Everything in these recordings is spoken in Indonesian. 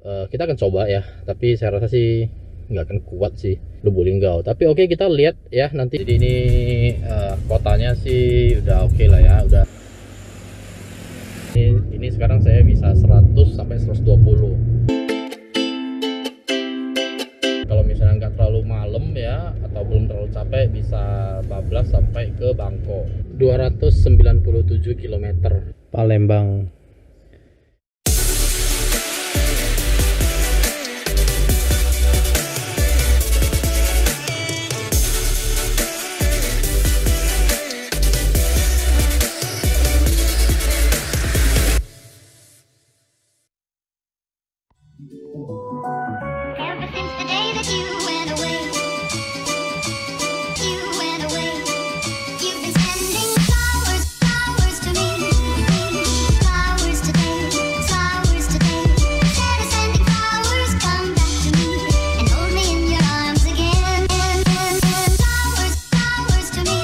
Kita akan coba ya, tapi saya rasa sih nggak akan kuat sih Lubuk Linggau. Tapi oke, kita lihat ya nanti. Jadi ini kotanya sih udah oke lah ya, udah. Ini sekarang saya bisa 100 sampai 120. Kalau misalnya nggak terlalu malam ya, atau belum terlalu capek, bisa bablas sampai ke Bangko. 297 km Palembang. Ever since the day that you went away, you've been sending flowers, flowers to me, flowers today, instead of sending flowers, come back to me, and hold me in your arms again, flowers, flowers to me,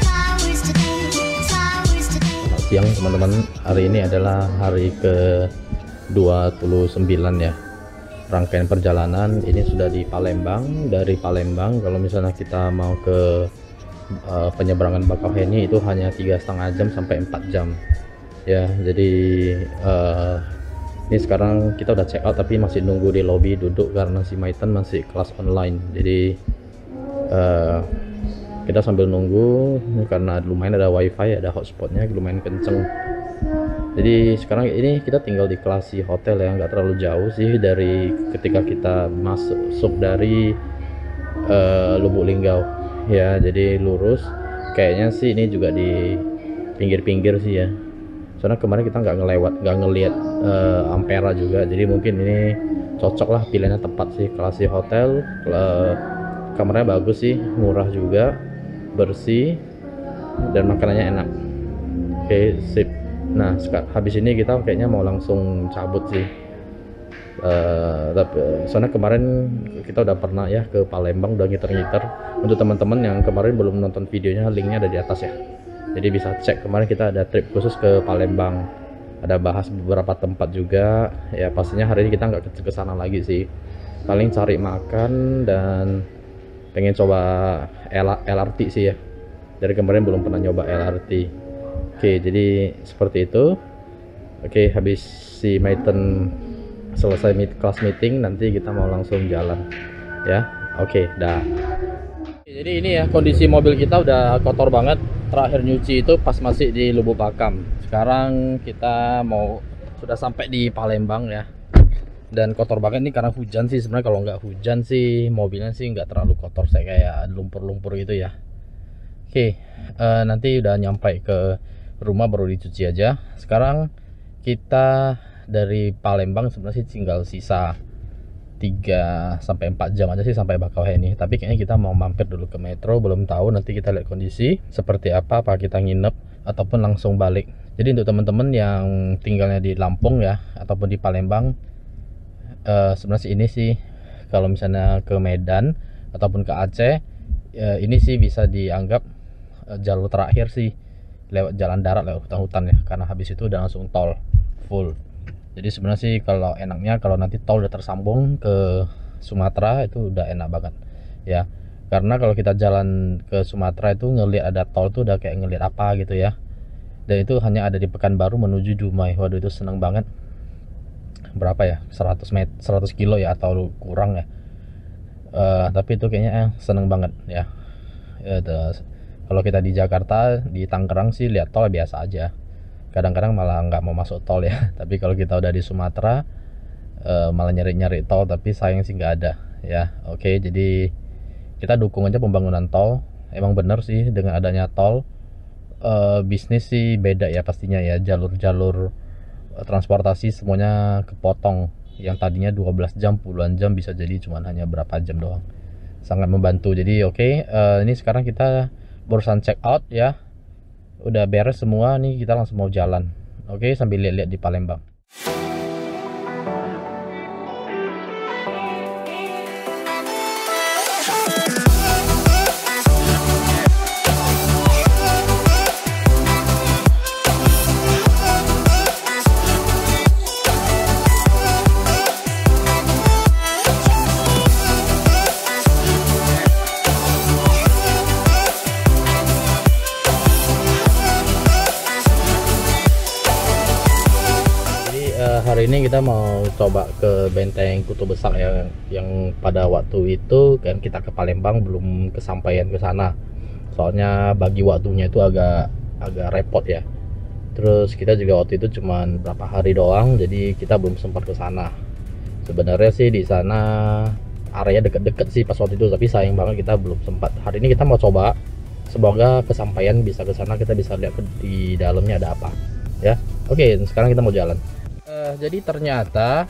flowers today. Selamat siang teman-teman, hari ini adalah hari ke 29 ya rangkaian perjalanan. Ini sudah di Palembang. Dari Palembang kalau misalnya kita mau ke penyeberangan Bakauheni itu hanya 3,5 jam sampai 4 jam ya. Jadi ini sekarang kita udah check out tapi masih nunggu di lobby duduk karena si Maiten masih kelas online. Jadi kita sambil nunggu karena lumayan ada wifi, ada hotspotnya lumayan kenceng. Jadi sekarang ini kita tinggal di Klasi Hotel ya, nggak terlalu jauh sih dari ketika kita masuk dari Lubuk Linggau ya. Jadi lurus, kayaknya sih ini juga di pinggir-pinggir sih ya. Soalnya kemarin kita nggak ngelihat Ampera juga, jadi mungkin ini cocok lah, pilihannya tepat sih. Klasi Hotel, kamarnya bagus sih, murah juga, bersih, dan makanannya enak. Oke, sip. Nah, habis ini kita kayaknya mau langsung cabut sih. Tapi soalnya kemarin kita udah pernah ya ke Palembang, udah ngiter-ngiter. Untuk teman-teman yang kemarin belum nonton videonya, linknya ada di atas ya. Jadi bisa cek, kemarin kita ada trip khusus ke Palembang. Ada bahas beberapa tempat juga. Ya pastinya hari ini kita nggak ke sana lagi sih. Paling cari makan dan pengen coba LRT sih ya. Dari kemarin belum pernah nyoba LRT. Oke, jadi seperti itu. Oke, habis si Maiten selesai kelas meeting, nanti kita mau langsung jalan ya. Oke, dah. Jadi ini ya kondisi mobil kita udah kotor banget. Terakhir nyuci itu pas masih di Lubuk Pakam. Sekarang kita sudah sampai di Palembang ya. Dan kotor banget nih karena hujan sih. Sebenarnya kalau nggak hujan sih mobilnya sih nggak terlalu kotor, saya kayak lumpur-lumpur gitu ya. Oke, nanti udah nyampe ke rumah baru dicuci aja. Sekarang kita dari Palembang sebenarnya sih tinggal sisa 3 sampai 4 jam aja sih sampai Bakauheni. Tapi kayaknya kita mau mampir dulu ke Metro, belum tahu, nanti kita lihat kondisi seperti apa kita nginep ataupun langsung balik. Jadi untuk teman-teman yang tinggalnya di Lampung ya ataupun di Palembang, sebenarnya ini sih kalau misalnya ke Medan ataupun ke Aceh, ini sih bisa dianggap jalur terakhir sih, lewat jalan darat, lewat hutan-hutan ya, karena habis itu udah langsung tol full. Jadi sebenarnya sih kalau enaknya kalau nanti tol udah tersambung ke Sumatera itu udah enak banget ya, karena kalau kita jalan ke Sumatera itu ngelihat ada tol tuh udah kayak ngelihat apa gitu ya. Dan itu hanya ada di Pekanbaru menuju Dumai. Waduh, itu seneng banget. Berapa ya, 100 kilo ya atau kurang ya. Tapi itu kayaknya seneng banget ya. Kalau kita di Jakarta, di Tangerang sih lihat tol biasa aja. Kadang-kadang malah nggak mau masuk tol ya. Tapi kalau kita udah di Sumatera, malah nyari-nyari tol, tapi sayang sih nggak ada ya. Oke, jadi kita dukung aja pembangunan tol. Emang bener sih dengan adanya tol, bisnis sih beda ya pastinya ya. Jalur-jalur transportasi semuanya kepotong. Yang tadinya 12 jam, puluhan jam bisa jadi cuman hanya berapa jam doang. Sangat membantu. Jadi oke, ini sekarang kita barusan check out ya, udah beres semua nih, kita langsung mau jalan. Oke, sambil lihat-lihat di Palembang. hari ini kita mau coba ke Benteng Kuto Besak ya, yang pada waktu itu kan kita ke Palembang belum kesampaian ke sana. Soalnya bagi waktunya itu agak repot ya. Terus kita juga waktu itu cuman berapa hari doang, jadi kita belum sempat ke sana. Sebenarnya sih di sana area deket-deket sih pas waktu itu, tapi sayang banget kita belum sempat. Hari ini kita mau coba, semoga kesampaian bisa ke sana, kita bisa lihat di dalamnya ada apa ya. Oke, sekarang kita mau jalan. Jadi ternyata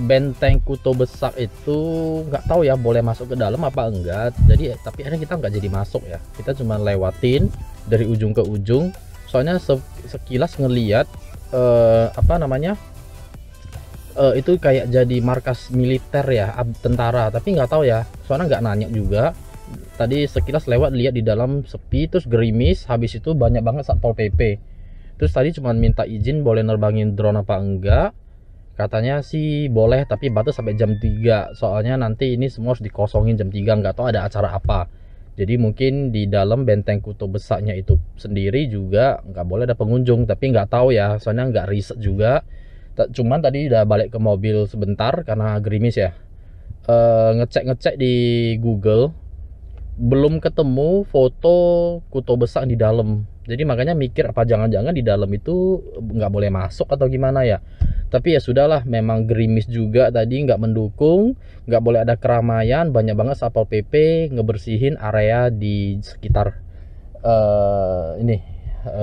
Benteng Kuto Besak itu nggak tahu ya boleh masuk ke dalam apa enggak. Jadi tapi akhirnya kita nggak jadi masuk ya, kita cuma lewatin dari ujung ke ujung. Soalnya sekilas ngeliat apa namanya, itu kayak jadi markas militer ya, tentara, tapi nggak tahu ya, soalnya nggak nanya juga. Tadi sekilas lewat lihat di dalam sepi, terus gerimis, habis itu banyak banget Satpol PP. Terus tadi cuma minta izin boleh nerbangin drone apa enggak. Katanya sih boleh, tapi batas sampai jam 3. Soalnya nanti ini semua harus dikosongin jam 3, nggak tahu ada acara apa. Jadi mungkin di dalam Benteng Kuto Besaknya itu sendiri juga nggak boleh ada pengunjung, tapi nggak tahu ya, soalnya nggak riset juga. Cuman tadi udah balik ke mobil sebentar karena gerimis ya. Ngecek di Google belum ketemu foto Kuto Besak di dalam. Jadi makanya mikir apa jangan-jangan di dalam itu nggak boleh masuk atau gimana ya. Tapi ya sudahlah, memang gerimis juga tadi, nggak mendukung, nggak boleh ada keramaian, banyak banget Satpol PP ngebersihin area di sekitar ini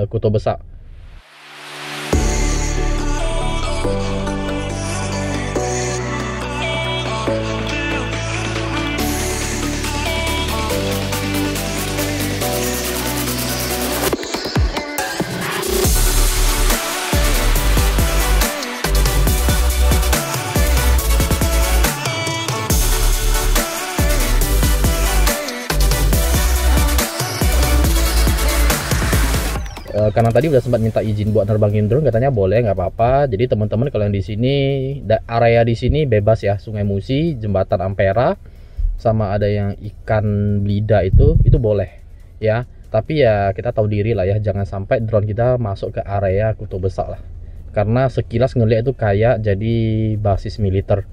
Kuto Besak. Karena tadi udah sempat minta izin buat nerbangin drone, katanya boleh, nggak apa-apa. Jadi teman-teman kalau yang di sini, area di sini bebas ya, Sungai Musi, Jembatan Ampera, sama ada yang ikan belida itu boleh ya. Tapi ya kita tahu diri lah ya, jangan sampai drone kita masuk ke area Kuto Besak lah. Karena sekilas ngeliat itu kayak jadi basis militer.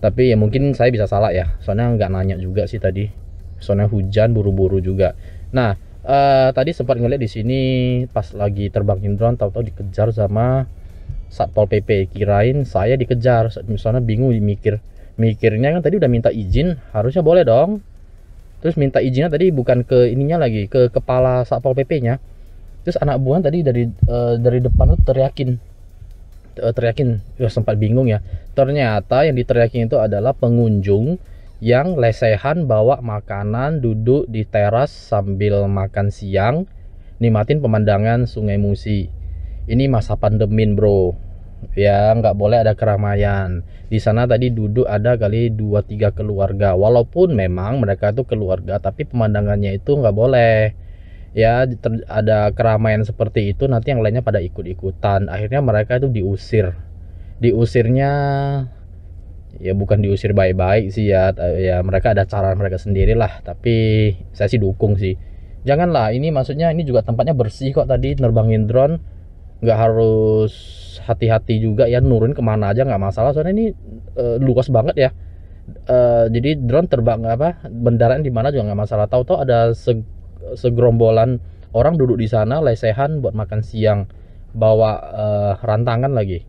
Tapi ya mungkin saya bisa salah ya, soalnya nggak nanya juga sih tadi. Soalnya hujan, buru-buru juga. Nah, tadi sempat ngeliat di sini pas lagi terbangin drone, tahu-tahu dikejar sama Satpol PP. Kirain saya dikejar, misalnya bingung mikirnya kan tadi udah minta izin, harusnya boleh dong. Terus minta izinnya tadi bukan ke ininya lagi, ke kepala Satpol PP-nya. Terus anak buah tadi dari depan tuh teriakin, ya sempat bingung ya. Ternyata yang diteriakin itu adalah pengunjung yang lesehan bawa makanan, duduk di teras sambil makan siang, nikmatin pemandangan Sungai Musi. Ini masa pandemin bro ya, nggak boleh ada keramaian. Di sana tadi duduk ada kali 2-3 keluarga, walaupun memang mereka itu keluarga, tapi pemandangannya itu nggak boleh ya. Ada keramaian seperti itu, nanti yang lainnya pada ikut-ikutan, akhirnya mereka itu diusirnya ya, bukan diusir baik-baik sih ya, ya mereka ada cara mereka sendiri lah. Tapi saya sih dukung sih, janganlah. Ini maksudnya ini juga tempatnya bersih kok, tadi nerbangin drone nggak harus hati-hati juga ya, nurun kemana aja nggak masalah, soalnya ini luas banget ya. Jadi drone terbang bendaraan di mana juga nggak masalah. Tahu-tahu ada segerombolan orang duduk di sana lesehan buat makan siang, bawa rantangan lagi.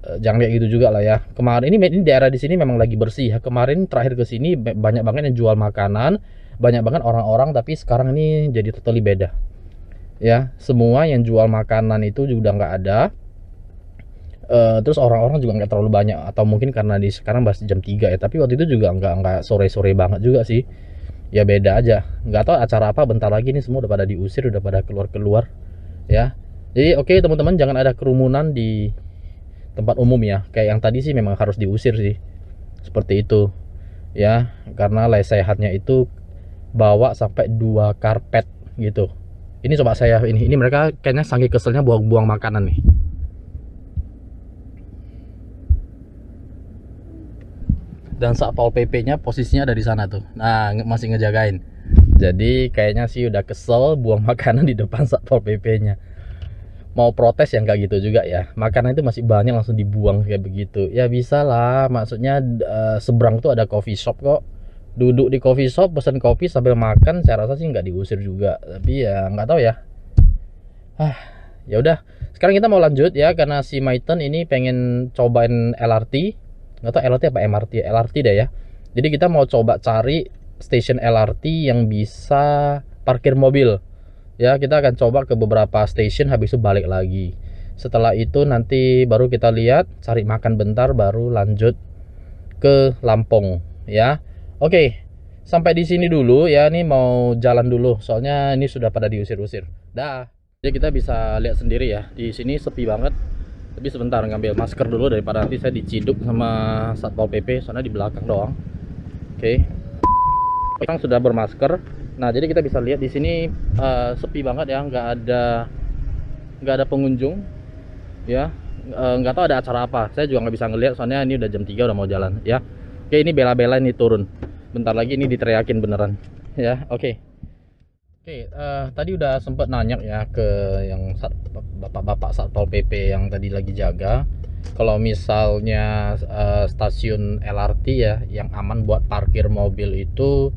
Jangan kayak gitu juga lah ya. Kemarin ini daerah di sini memang lagi bersih ya. Kemarin terakhir ke sini banyak banget yang jual makanan, banyak banget orang-orang, tapi sekarang ini jadi totally beda. Ya, semua yang jual makanan itu juga nggak ada. Terus orang-orang juga nggak terlalu banyak, atau mungkin karena di sekarang masih jam 3 ya. Tapi waktu itu juga nggak sore-sore banget juga sih. Ya beda aja. Nggak tahu acara apa, bentar lagi nih semua udah pada diusir, udah pada keluar-keluar ya. Jadi oke teman-teman, jangan ada kerumunan di tempat umum ya. Kayak yang tadi sih memang harus diusir sih, seperti itu ya, karena lesehannya itu bawa sampai 2 karpet gitu. Ini coba saya ini mereka kayaknya saking keselnya buang-buang makanan nih. Dan Satpol PP-nya posisinya ada di sana tuh. Nah, masih ngejagain. Jadi kayaknya sih udah kesel buang makanan di depan Satpol PP-nya. mau protes yang kayak gitu juga ya. Makanan itu masih banyak langsung dibuang kayak begitu. Ya bisa lah, maksudnya seberang tuh ada coffee shop kok. Duduk di coffee shop pesan kopi sambil makan, saya rasa sih nggak diusir juga. Tapi ya nggak tahu ya. Ya udah. Sekarang kita mau lanjut ya, karena si Maiten ini pengen cobain LRT. Nggak tahu LRT apa MRT, LRT deh ya. Jadi kita mau coba cari stasiun LRT yang bisa parkir mobil. Ya, kita akan coba ke beberapa stasiun, habis itu balik lagi. Setelah itu nanti baru kita lihat, cari makan bentar, baru lanjut ke Lampung ya. Oke, sampai di sini dulu ya. Ini mau jalan dulu, soalnya ini sudah pada diusir-usir. Dah. Jadi kita bisa lihat sendiri ya, di sini sepi banget. Tapi sebentar ngambil masker dulu daripada nanti saya diciduk sama Satpol PP, soalnya di belakang doang. Oke. Orang sudah bermasker. Nah, jadi kita bisa lihat di sini sepi banget ya, nggak ada pengunjung ya. Nggak tahu ada acara apa, saya juga nggak bisa ngelihat soalnya ini udah jam 3 udah mau jalan ya. Oke, ini bela-bela ini turun, bentar lagi ini diteriakin beneran ya. Oke, tadi udah sempet nanya ya ke yang bapak-bapak Satpol PP yang tadi lagi jaga, kalau misalnya stasiun LRT ya yang aman buat parkir mobil itu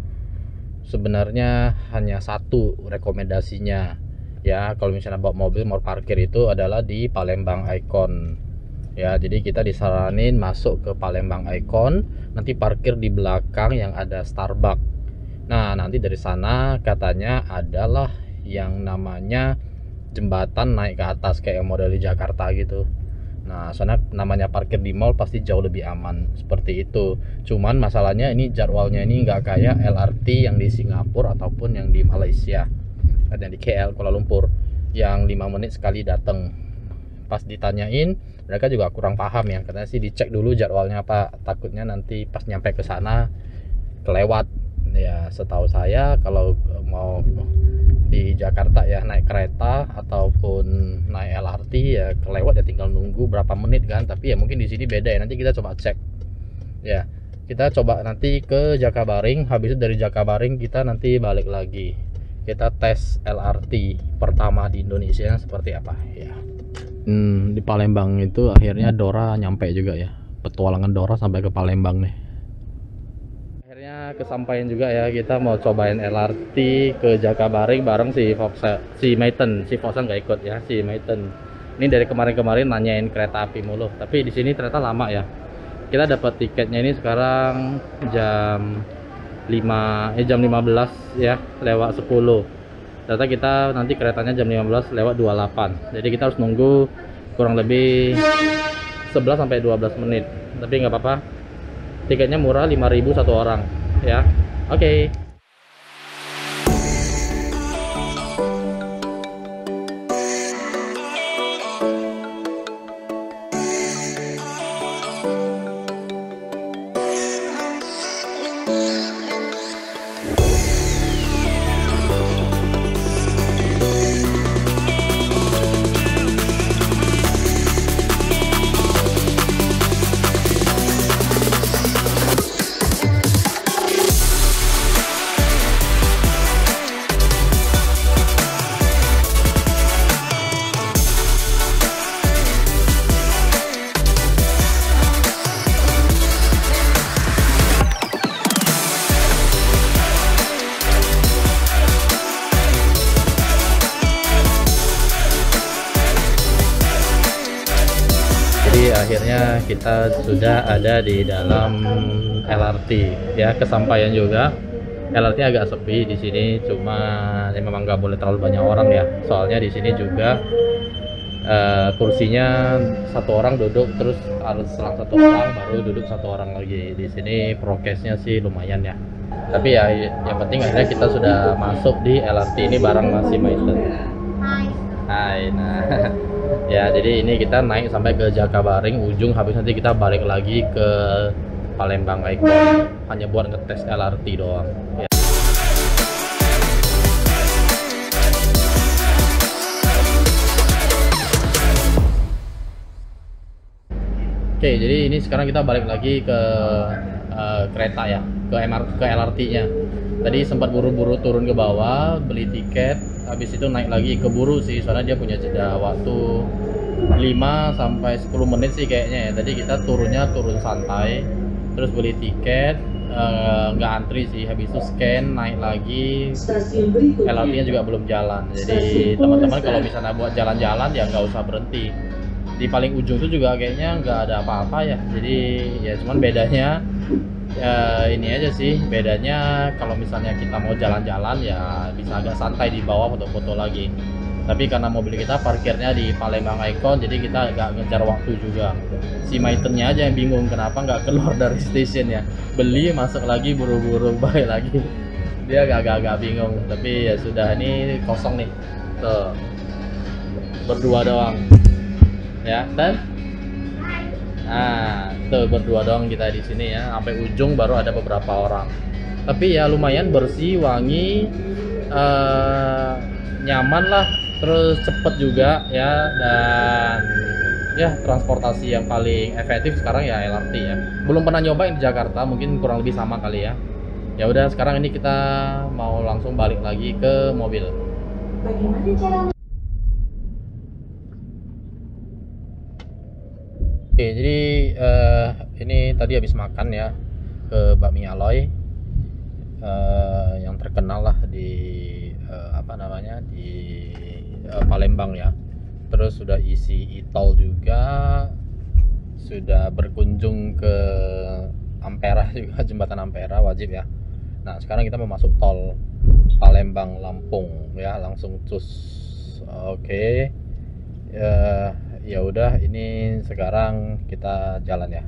sebenarnya hanya satu rekomendasinya ya. Kalau misalnya bawa mobil mau parkir itu adalah di Palembang Icon ya. Jadi kita disaranin masuk ke Palembang Icon, nanti parkir di belakang yang ada Starbucks. Nah, nanti dari sana katanya adalah yang namanya jembatan naik ke atas kayak model di Jakarta gitu. Nah, soalnya namanya parkir di mall pasti jauh lebih aman seperti itu. Cuman masalahnya ini jadwalnya ini nggak kayak LRT yang di Singapura ataupun yang di Malaysia, ada di KL Kuala Lumpur yang 5 menit sekali datang. Pas ditanyain mereka juga kurang paham ya, katanya sih dicek dulu jadwalnya apa, takutnya nanti pas nyampe ke sana kelewat ya. Setahu saya kalau mau di Jakarta ya naik kereta ataupun naik LRT ya kelewat ya, tinggal nunggu berapa menit kan. Tapi ya mungkin di sini beda ya, nanti kita coba cek ya. Kita coba nanti ke Jakabaring, habis itu dari Jakabaring kita nanti balik lagi, kita tes LRT pertama di Indonesia seperti apa ya. Di Palembang itu akhirnya Dora nyampe juga ya, petualangan Dora sampai ke Palembang nih. Kesampaian juga ya, kita mau cobain LRT ke Jakabaring bareng si Maiten. Si Fosan nggak ikut ya, si Maiten ini dari kemarin-kemarin nanyain kereta api mulu, tapi di sini ternyata lama ya. Kita dapat tiketnya ini sekarang jam 15 ya lewat 10. Ternyata kita nanti keretanya jam 15 lewat 28, jadi kita harus nunggu kurang lebih 11 sampai 12 menit. Tapi nggak apa-apa, tiketnya murah, 5.000 satu orang ya. Oke. Akhirnya kita sudah ada di dalam LRT ya, kesampaian juga. LRT agak sepi di sini, cuma ya memang nggak boleh terlalu banyak orang ya, soalnya di sini juga kursinya satu orang duduk, terus harus selang satu orang baru duduk satu orang lagi. Di sini prokesnya sih lumayan ya, tapi ya yang penting akhirnya kita sudah masuk di LRT ini bareng Mas Maiten. Hai. Nah ya, jadi ini kita naik sampai ke Jakabaring ujung, habis nanti kita balik lagi ke Palembang Icon hanya buat ngetes LRT doang ya. Oke, jadi ini sekarang kita balik lagi ke kereta ya, ke LRT-nya. Tadi sempat buru-buru turun ke bawah beli tiket, habis itu naik lagi keburu sih soalnya dia punya jeda waktu 5 sampai 10 menit sih kayaknya ya. Tadi kita turun santai, terus beli tiket, nggak antri sih, habis itu scan naik lagi. LRT-nya juga belum jalan, jadi teman-teman kalau misalnya buat jalan-jalan ya nggak usah berhenti di paling ujung tuh juga kayaknya nggak ada apa-apa ya. Jadi ya cuman bedanya ini aja sih, bedanya kalau misalnya kita mau jalan-jalan ya bisa agak santai di bawah foto-foto lagi. Tapi karena mobil kita parkirnya di Palembang Icon, jadi kita agak ngejar waktu juga. Si maintennya aja yang bingung kenapa nggak keluar dari stasiun ya, beli masuk lagi buru-buru balik lagi. Dia agak-agak bingung, tapi ya sudah, ini kosong nih tuh, berdua doang ya. Dan nah tuh berdua doang kita di sini ya, sampai ujung baru ada beberapa orang. Tapi ya lumayan bersih, wangi, nyaman lah, terus cepet juga ya. Dan ya transportasi yang paling efektif sekarang ya LRT ya. Belum pernah nyobain di Jakarta, mungkin kurang lebih sama kali ya. Ya udah, sekarang ini kita mau langsung balik lagi ke mobil. Bagaimana cara? Oke, jadi ini tadi habis makan ya ke bakmi Aloy, yang terkenal lah di apa namanya, di Palembang ya. Terus sudah isi e-tol juga, sudah berkunjung ke Ampera juga, jembatan Ampera wajib ya. Nah sekarang kita mau masuk tol Palembang Lampung ya, langsung cus. Oke, ya udah, ini sekarang kita jalan ya.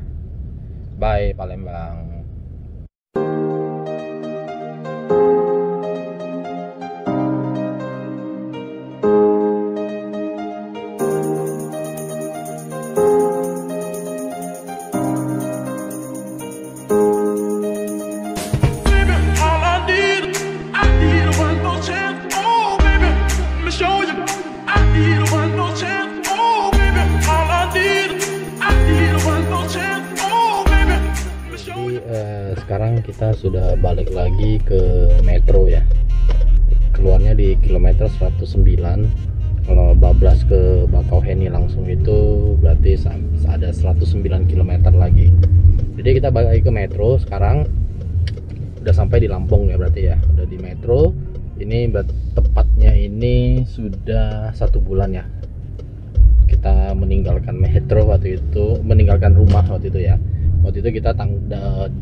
Bye Palembang. Sekarang kita sudah balik lagi ke metro ya. Keluarnya di kilometer 109. Kalau bablas ke Bakauheni langsung itu berarti ada 109 km lagi. Jadi kita balik lagi ke metro sekarang. Udah sampai di Lampung ya berarti ya. Udah di metro. Ini tepatnya ini sudah 1 bulan ya kita meninggalkan metro waktu itu, meninggalkan rumah waktu itu ya. Waktu itu kita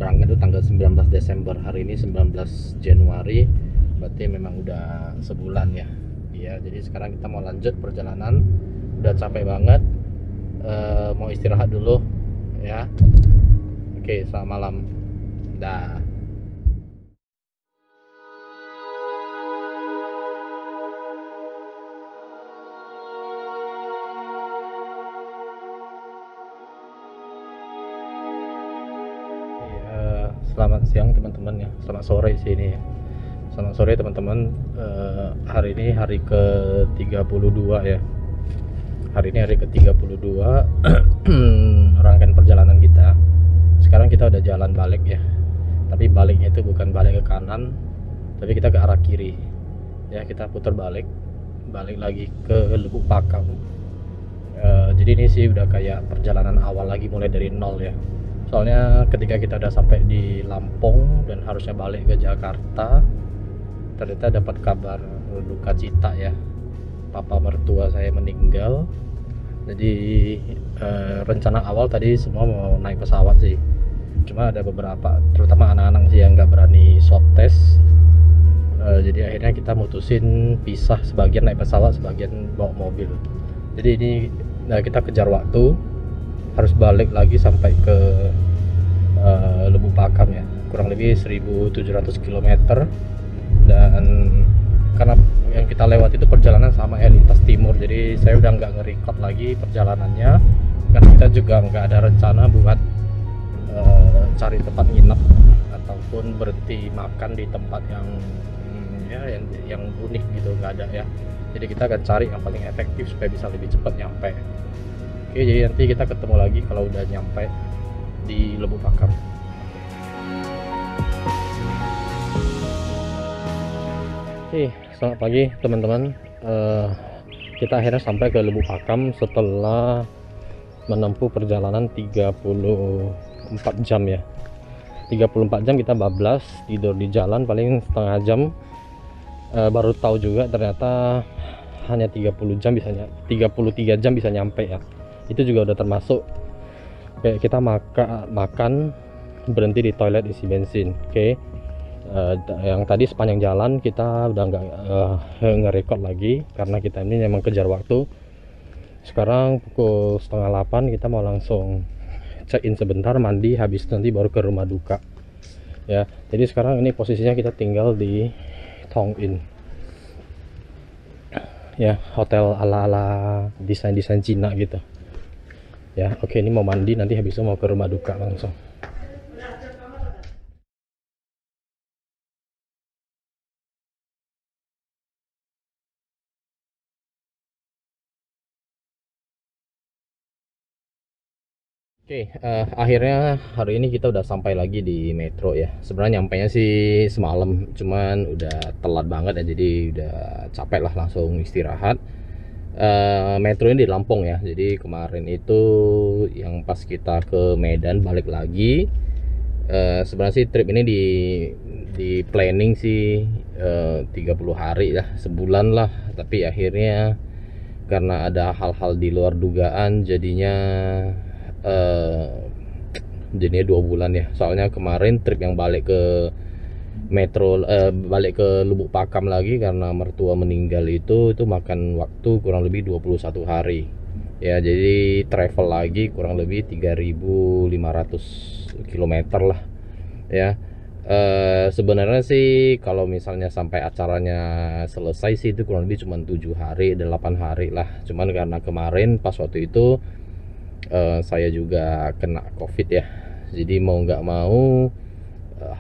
berangkat itu tanggal 19 Desember, hari ini 19 Januari, berarti memang udah sebulan ya. Iya, jadi sekarang kita mau lanjut perjalanan, udah capek banget, mau istirahat dulu ya. Oke, selamat malam. Dah. Selamat siang teman-teman ya, selamat sore sih ini ya. Selamat sore teman-teman. Hari ini hari ke-32 ya. Hari ini hari ke-32 rangkaian perjalanan kita. Sekarang kita udah jalan balik ya. Tapi baliknya itu bukan balik ke kanan, tapi kita ke arah kiri. Ya, kita putar balik lagi ke Lubuk Pakam. Jadi ini sih udah kayak perjalanan awal lagi, mulai dari nol ya. Soalnya ketika kita udah sampai di Lampung dan harusnya balik ke Jakarta, ternyata dapat kabar duka cita ya, papa mertua saya meninggal. Jadi rencana awal tadi semua mau naik pesawat sih, cuma ada beberapa, terutama anak-anak sih yang nggak berani swab test. Jadi akhirnya kita mutusin pisah, sebagian naik pesawat, sebagian bawa mobil. Jadi ini kita kejar waktu, harus balik lagi sampai ke Lubuk Pakam ya, kurang lebih 1700 km. Dan karena yang kita lewat itu perjalanan sama lintas timur, jadi saya udah nggak nge-record lagi perjalanannya, karena kita juga nggak ada rencana buat cari tempat nginep ataupun berhenti makan di tempat yang unik gitu, nggak ada ya. Jadi kita akan cari yang paling efektif supaya bisa lebih cepat nyampe. Oke, jadi nanti kita ketemu lagi kalau udah nyampe di Lubuk Pakam. Oke, selamat pagi teman-teman. Kita akhirnya sampai ke Lubuk Pakam setelah menempuh perjalanan 34 jam ya. 34 jam kita bablas tidur di jalan paling setengah jam. Baru tahu juga ternyata hanya 30 jam bisa 33 jam bisa nyampe ya. Itu juga udah termasuk kayak kita makan berhenti di toilet isi bensin. Oke. Yang tadi sepanjang jalan kita udah nggak nge-record lagi karena kita ini memang kejar waktu. Sekarang pukul setengah 8 kita mau langsung check in sebentar, mandi, habis nanti baru ke rumah duka ya. Jadi sekarang ini posisinya kita tinggal di Tong In ya, hotel ala-ala desain-desain Cina gitu ya. Oke, ini mau mandi, nanti habis itu mau ke rumah duka langsung. Oke, akhirnya hari ini kita udah sampai lagi di metro ya. Sebenarnya nyampainya sih semalam, cuman udah telat banget ya, jadi udah capek lah, langsung istirahat. Metro ini di Lampung ya, jadi kemarin itu yang pas kita ke Medan balik lagi. Sebenarnya sih trip ini di planning sih 30 hari ya, sebulan lah, tapi akhirnya karena ada hal-hal di luar dugaan jadinya 2 bulan ya. Soalnya kemarin trip yang balik ke metro, balik ke Lubuk Pakam lagi karena mertua meninggal itu makan waktu kurang lebih 21 hari ya. Jadi travel lagi kurang lebih 3.500 km lah ya. Sebenarnya sih kalau misalnya sampai acaranya selesai sih itu kurang lebih cuma 7 hari, 8 hari lah. Cuman karena kemarin pas waktu itu saya juga kena COVID ya, jadi mau nggak mau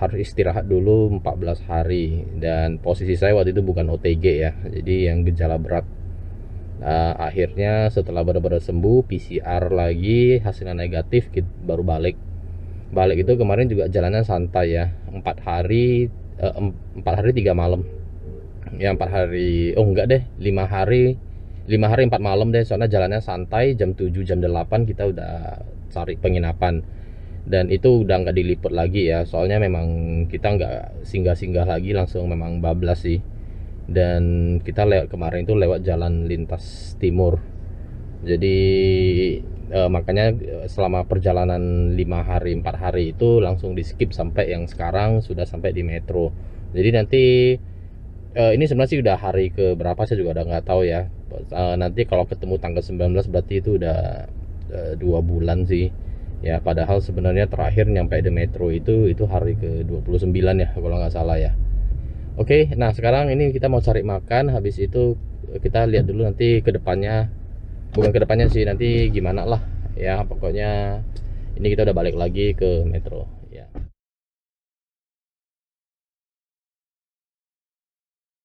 harus istirahat dulu 14 hari, dan posisi saya waktu itu bukan OTG ya, jadi yang gejala berat. Akhirnya setelah benar-benar sembuh, PCR lagi hasilnya negatif, baru balik itu kemarin juga jalannya santai ya, 4 hari 4 hari 3 malam ya. 4 hari, oh enggak deh, 5 hari 4 malam deh, soalnya jalannya santai. Jam 7 jam 8 kita udah cari penginapan, dan itu udah nggak diliput lagi ya, soalnya memang kita nggak singgah-singgah lagi, langsung memang bablas sih. Dan kita kemarin itu lewat jalan lintas timur, jadi makanya selama perjalanan 5 hari 4 hari itu langsung di skip sampai yang sekarang sudah sampai di metro. Jadi nanti ini sebenarnya sih udah hari ke berapa saya juga udah nggak tahu ya. Nanti kalau ketemu tanggal 19 berarti itu udah 2 bulan sih ya. Padahal sebenarnya terakhir nyampe di metro itu hari ke 29 ya kalau nggak salah ya. Oke, nah sekarang ini kita mau cari makan, habis itu kita lihat dulu nanti ke depannya, bukan ke depannya sih, nanti gimana lah ya. Pokoknya ini kita udah balik lagi ke metro ya.